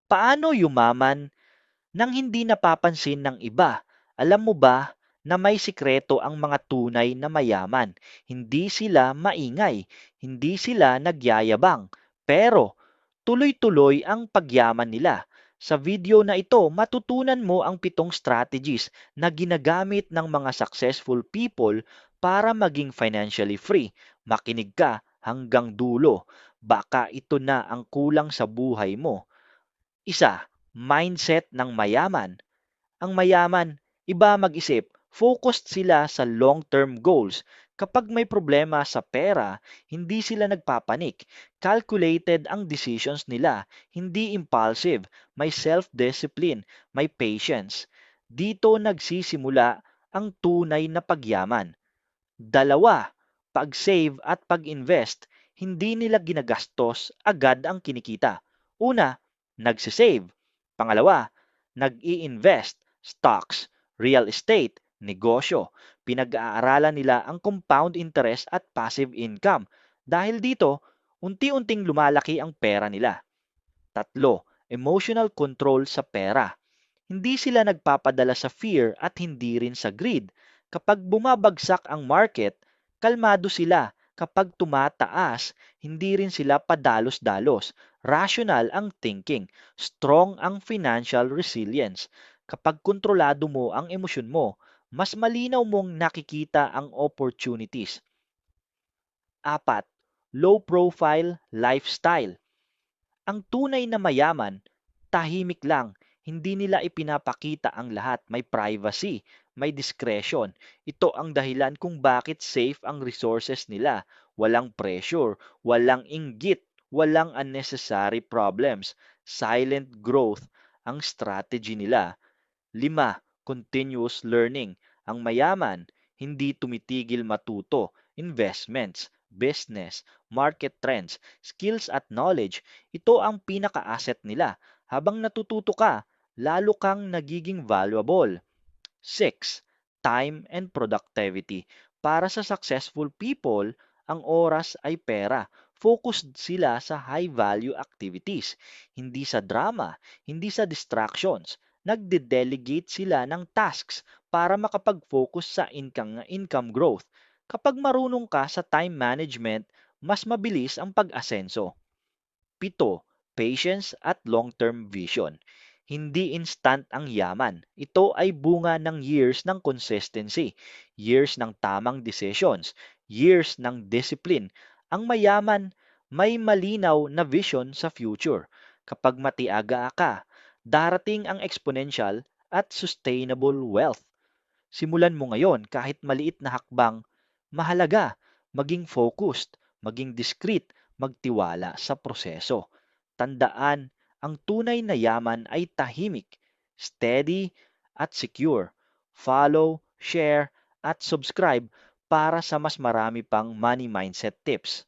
Paano yumaman nang hindi napapansin ng iba? Alam mo ba na may sikreto ang mga tunay na mayaman? Hindi sila maingay, hindi sila nagyayabang, pero tuloy-tuloy ang pagyaman nila. Sa video na ito, matutunan mo ang 7 strategies na ginagamit ng mga successful people para maging financially free. Makinig ka hanggang dulo. Baka ito na ang kulang sa buhay mo. Isa, mindset ng mayaman. Ang mayaman, iba mag-isip, focused sila sa long-term goals. Kapag may problema sa pera, hindi sila nagpapanik. Calculated ang decisions nila, hindi impulsive, may self-discipline, may patience. Dito nagsisimula ang tunay na pagyaman. Dalawa, pag-save at pag-invest, hindi nila ginagastos agad ang kinikita. Una, nagsisave. Pangalawa, nag-i-invest, stocks, real estate, negosyo. Pinag-aaralan nila ang compound interest at passive income. Dahil dito, unti-unting lumalaki ang pera nila. Tatlo, emotional control sa pera. Hindi sila nagpapadala sa fear at hindi rin sa greed. Kapag bumabagsak ang market, kalmado sila. Kapag tumataas, hindi rin sila padalos-dalos. Rational ang thinking. Strong ang financial resilience. Kapag kontrolado mo ang emosyon mo, mas malinaw mong nakikita ang opportunities. Apat, low profile lifestyle. Ang tunay na mayaman, tahimik lang, hindi nila ipinapakita ang lahat, may privacy, may discretion. Ito ang dahilan kung bakit safe ang resources nila. Walang pressure, walang inggit, walang unnecessary problems. Silent growth ang strategy nila. 5, continuous learning. Ang mayaman, hindi tumitigil matuto. Investments, business, market trends, skills at knowledge, ito ang pinaka-asset nila. Habang natututo ka, lalo kang nagiging valuable. 6, time and productivity. Para sa successful people, ang oras ay pera. Focused sila sa high-value activities, hindi sa drama, hindi sa distractions. Nagde-delegate sila ng tasks para makapag-focus sa income growth. Kapag marunong ka sa time management, mas mabilis ang pag-asenso. 7, patience at long-term vision. Hindi instant ang yaman. Ito ay bunga ng years ng consistency, years ng tamang decisions, years ng discipline. Ang mayaman may malinaw na vision sa future. Kapag matiaga ka, darating ang exponential at sustainable wealth. Simulan mo ngayon kahit maliit na hakbang, mahalaga, maging focused, maging discreet, magtiwala sa proseso. Tandaan, ang tunay na yaman ay tahimik, steady at secure. Follow, share at subscribe para sa mas marami pang money mindset tips.